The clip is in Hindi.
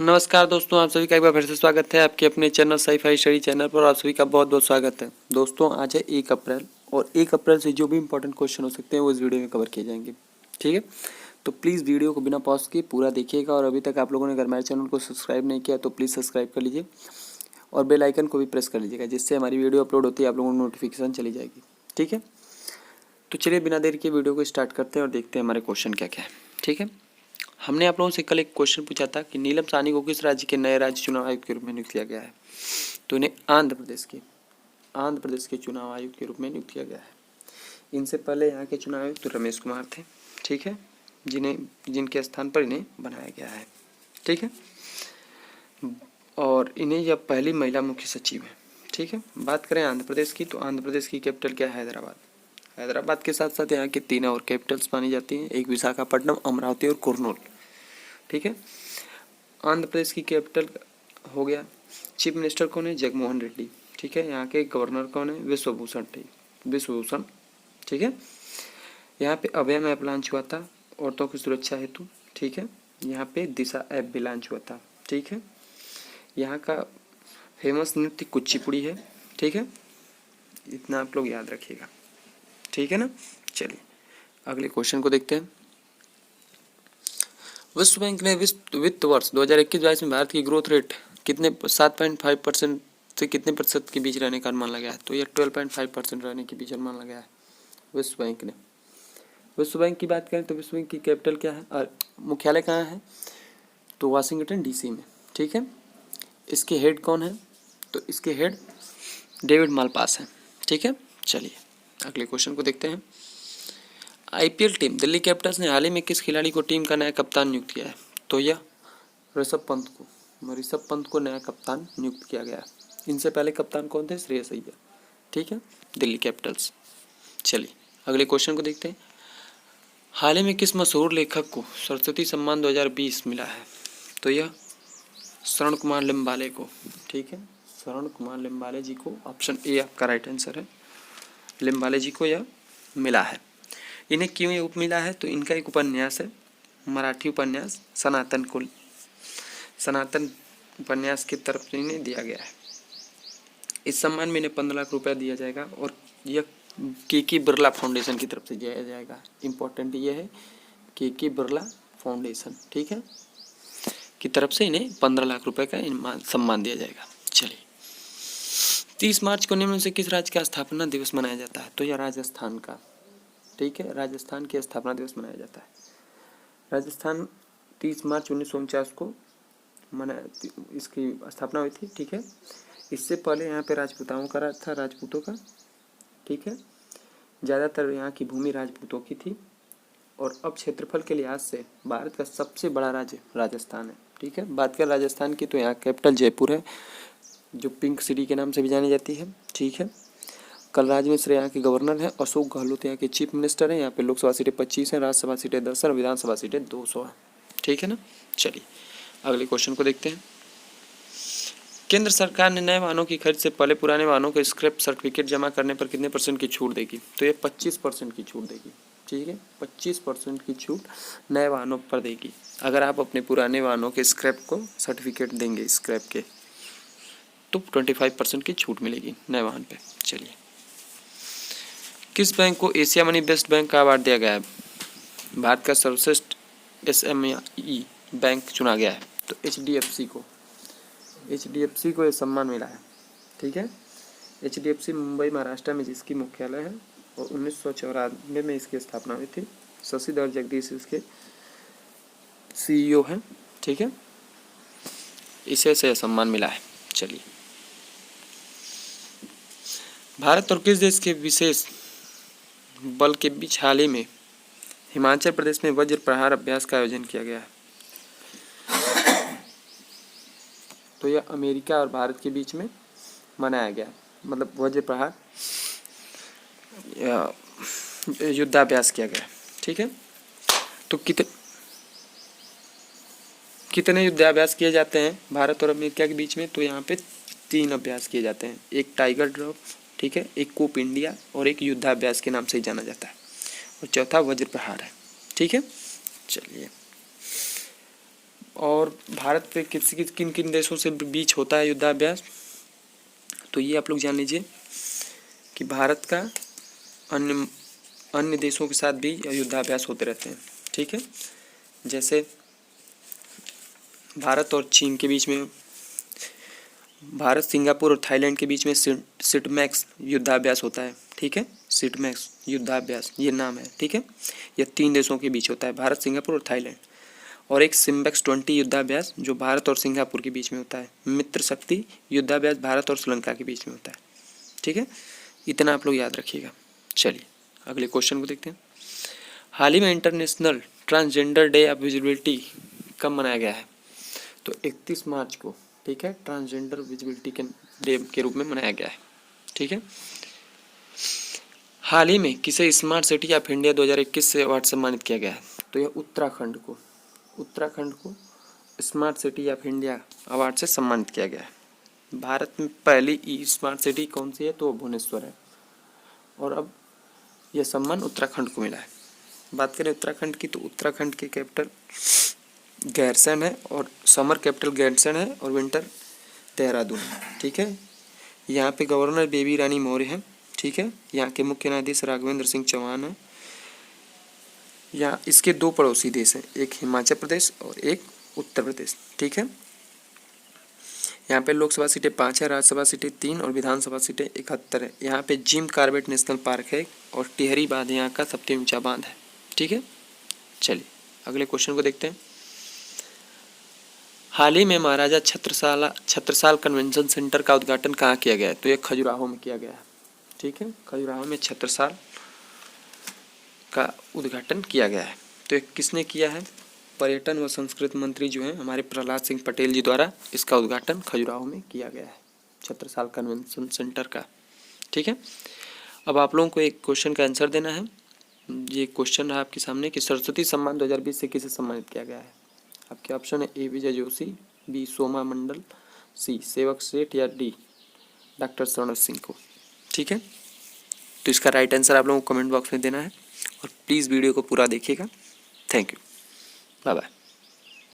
नमस्कार दोस्तों, आप सभी का एक बार फिर से स्वागत है आपके अपने चैनल साई-फाई स्टडी चैनल पर। आप सभी का बहुत बहुत स्वागत है। दोस्तों आज है 1 अप्रैल और 1 अप्रैल से जो भी इंपॉर्टेंट क्वेश्चन हो सकते हैं वो इस वीडियो में कवर किए जाएंगे। ठीक है, तो प्लीज़ वीडियो को बिना पॉज किए पूरा देखिएगा और अभी तक आप लोगों ने अगर हमारे चैनल को सब्सक्राइब नहीं किया तो प्लीज़ सब्सक्राइब कर लीजिए और बेल आइकन को भी प्रेस कर लीजिएगा, जिससे हमारी वीडियो अपलोड होती है आप लोगों को नोटिफिकेशन चली जाएगी। ठीक है, तो चलिए बिना देर के वीडियो को स्टार्ट करते हैं और देखते हैं हमारे क्वेश्चन क्या क्या है। ठीक है, हमने आप लोगों से कल एक क्वेश्चन पूछा था कि नीलम साहनी को किस राज्य के नए राज्य चुनाव आयुक्त के रूप में नियुक्त किया गया है। तो इन्हें आंध्र प्रदेश के चुनाव आयुक्त के रूप में नियुक्त किया गया है। इनसे पहले यहाँ के चुनाव आयुक्त रमेश कुमार थे। ठीक है, जिनके स्थान पर इन्हें बनाया गया है। ठीक है, और इन्हें यह पहली महिला मुख्य सचिव है। ठीक है, बात करें आंध्र प्रदेश की, तो आंध्र प्रदेश की कैपिटल क्या है? हैदराबाद के साथ साथ यहाँ की 3 और कैपिटल्स मानी जाती हैं, एक विशाखापट्टनम, अमरावती और कुर्नूल। ठीक है, आंध्र प्रदेश की कैपिटल हो गया। चीफ मिनिस्टर कौन है? जगनमोहन रेड्डी। ठीक है, यहाँ के गवर्नर कौन है? विश्वभूषण। ठीक है, यहाँ पे अभय ऐप लॉन्च हुआ था औरतों की सुरक्षा हेतु। ठीक है, यहाँ पे दिशा ऐप भी लॉन्च हुआ था। ठीक है, यहाँ का फेमस नृत्य कुचिपुड़ी है। ठीक है, इतना आप लोग याद रखिएगा। ठीक है ना, चलिए अगले क्वेश्चन को देखते हैं। विश्व बैंक ने वित्त वर्ष 2021-22 में भारत की ग्रोथ रेट कितने 7.5% से कितने प्रतिशत के बीच रहने का अनुमान लगाया है? तो यह 12.5% रहने के बीच अनुमान लगाया है विश्व बैंक ने। विश्व बैंक की बात करें तो विश्व बैंक की कैपिटल क्या है और मुख्यालय कहाँ है? तो वाशिंगटन DC में। ठीक है, इसके हेड कौन है? तो इसके हेड डेविड मालपास है। ठीक है, चलिए अगले क्वेश्चन को देखते हैं। IPL टीम दिल्ली कैपिटल्स ने हाल ही में किस खिलाड़ी को टीम का नया कप्तान नियुक्त किया है? तो यह ऋषभ पंत को नया कप्तान नियुक्त किया गया है। इनसे पहले कप्तान कौन थे? श्रेयस अय्यर। ठीक है, दिल्ली कैपिटल्स। चलिए अगले क्वेश्चन को देखते हैं। हाल ही में किस मशहूर लेखक को सरस्वती सम्मान 2020 मिला है? तो यह शरण कुमार लिम्बाले को। ठीक है, शरण कुमार लिम्बाले जी को, ऑप्शन ए आपका राइट आंसर है। लिम्बाले जी को यह मिला है। इन्हें क्यों ये मिला है? तो इनका एक उपन्यास है, मराठी उपन्यास सनातन उपन्यास की तरफ से इन्हें दिया गया है। इस सम्मान में इन्हें 15 लाख रुपया दिया जाएगा और यह के बिरला फाउंडेशन की तरफ से दिया जाएगा। इम्पोर्टेंट ये है, के बिरला फाउंडेशन, ठीक है, की तरफ से इन्हें 15 लाख रुपए का सम्मान दिया जाएगा। चलिए 30 मार्च को निम्न से किस राज्य का स्थापना दिवस मनाया जाता है? तो यह राजस्थान का। ठीक है, राजस्थान के स्थापना दिवस मनाया जाता है। राजस्थान 30 मार्च 1949 को इसकी स्थापना हुई थी। ठीक है, इससे पहले यहाँ पे राजपूताओं का राज था, राजपूतों का। ठीक है, ज़्यादातर यहाँ की भूमि राजपूतों की थी और अब क्षेत्रफल के लिहाज से भारत का सबसे बड़ा राज्य राजस्थान है। ठीक है, बात करें राजस्थान की तो यहाँ कैपिटल जयपुर है, जो पिंक सिटी के नाम से भी जानी जाती है। ठीक है, कलराज मिश्र यहाँ के गवर्नर हैं, अशोक गहलोत यहाँ के चीफ मिनिस्टर हैं। यहाँ पे लोकसभा सीटें 25 हैं, राज्यसभा सीटें 10 हैं, विधानसभा सीटें 200 हैं। ठीक है ना, चलिए अगले क्वेश्चन को देखते हैं। केंद्र सरकार ने नए वाहनों की खरीद से पहले पुराने वाहनों को स्क्रैप सर्टिफिकेट जमा करने पर कितने % की छूट देगी? तो ये 25% की छूट देगी। ठीक है, 25% की छूट नए वाहनों पर देगी। अगर आप अपने पुराने वाहनों के स्क्रैप को सर्टिफिकेट देंगे स्क्रैप के, तो 25% की छूट मिलेगी नए वाहन पे। चलिए किस बैंक को एशिया मनी बेस्ट बैंक का अवार्ड दिया गया है? भारत का सर्वश्रेष्ठ SME बैंक चुना गया है। तो HDFC को यह सम्मान मिला है। ठीक है, HDFC मुंबई महाराष्ट्र में जिसकी मुख्यालय है और 1994 में इसकी स्थापना हुई थी। शशिधर जगदीश इसके CEO हैं। ठीक है, इसे से सम्मान मिला है। चलिए भारत और किस देश के विशेष बल के बीच हाल ही में हिमाचल प्रदेश में वज्र प्रहार अभ्यास का आयोजन किया गया है? तो यह अमेरिका और भारत के बीच में मनाया गया, मतलब वज्र प्रहार युद्धाभ्यास किया गया। ठीक है, तो कितने युद्धाभ्यास किए जाते हैं भारत और अमेरिका के बीच में? तो यहाँ पे 3 अभ्यास किए जाते हैं, एक टाइगर ड्रॉप, ठीक है, एक कूप इंडिया और एक युद्धाभ्यास के नाम से ही जाना जाता है, और चौथा वज्र प्रहार है। ठीक है, चलिए और भारत पे किन किन देशों से बीच होता है युद्धाभ्यास, तो ये आप लोग जान लीजिए कि भारत का अन्य देशों के साथ भी युद्धाभ्यास होते रहते हैं। ठीक है, जैसे भारत और चीन के बीच में, भारत सिंगापुर और थाईलैंड के बीच में सिटमैक्स युद्धाभ्यास होता है। ठीक है, सिटमैक्स युद्धाभ्यास ये नाम है। ठीक है, ये 3 देशों के बीच होता है, भारत, सिंगापुर और थाईलैंड। और एक सिम्बेक्स 20 युद्धाभ्यास जो भारत और सिंगापुर के बीच में होता है। मित्र शक्ति युद्धाभ्यास भारत और श्रीलंका के बीच में होता है। ठीक है, इतना आप लोग याद रखिएगा। चलिए अगले क्वेश्चन को देखते हैं। हाल ही में international transgender day of visibility कब मनाया गया है, तो 31 मार्च को। ठीक है, ट्रांसजेंडर विजिबिलिटी के डे के रूप में मनाया गया है। ठीक है, हाल ही में किसे स्मार्ट सिटी ऑफ इंडिया 2021 से अवार्ड सम्मानित किया गया है, तो यह उत्तराखंड को smart city of India award से सम्मानित किया गया है। भारत में पहली स्मार्ट सिटी कौन सी है, तो भुवनेश्वर है, और अब यह सम्मान उत्तराखंड को मिला है। बात करें उत्तराखंड की, तो उत्तराखंड की कैपिटल गैरसैंण है, और समर कैपिटल गैरसैंण है, और विंटर देहरादून है। ठीक है, यहाँ पे गवर्नर बेबी रानी मौर्य है। ठीक है, यहाँ के मुख्य न्यायाधीश राघवेंद्र सिंह चौहान है। यहाँ इसके 2 पड़ोसी देश हैं, एक हिमाचल प्रदेश और एक उत्तर प्रदेश। ठीक है, यहाँ पे लोकसभा सीटें 5 है, राज्यसभा सीटें 3 और विधानसभा सीटें 71 है। यहाँ पे जिम कॉर्बेट नेशनल पार्क है, और टिहरी बांध यहाँ का सबसे ऊंचा बांध है। ठीक है, चलिए अगले क्वेश्चन को देखते हैं। हाल ही में महाराजा छत्रसाल कन्वेंशन सेंटर का उद्घाटन कहाँ किया गया है, तो ये खजुराहो में किया गया है। ठीक है, खजुराहो में छत्रसाल का उद्घाटन किया गया है। तो ये किसने किया है, पर्यटन व संस्कृति मंत्री जो हैं हमारे प्रहलाद सिंह पटेल जी द्वारा इसका उद्घाटन खजुराहो में किया गया है, छत्रसाल कन्वेंशन सेंटर का। ठीक है, अब आप लोगों को एक क्वेश्चन का आंसर देना है। ये क्वेश्चन है आपके सामने कि सरस्वती सम्मान 2020 से किसे सम्मानित किया गया है। आपके ऑप्शन है ए विजय जोशी, बी सोमा मंडल, सी सेवक सेठ, या डी डॉक्टर शरण सिंह को। ठीक है, तो इसका राइट आंसर आप लोगों को कमेंट बॉक्स में देना है, और प्लीज़ वीडियो को पूरा देखिएगा। Thank you, bye bye.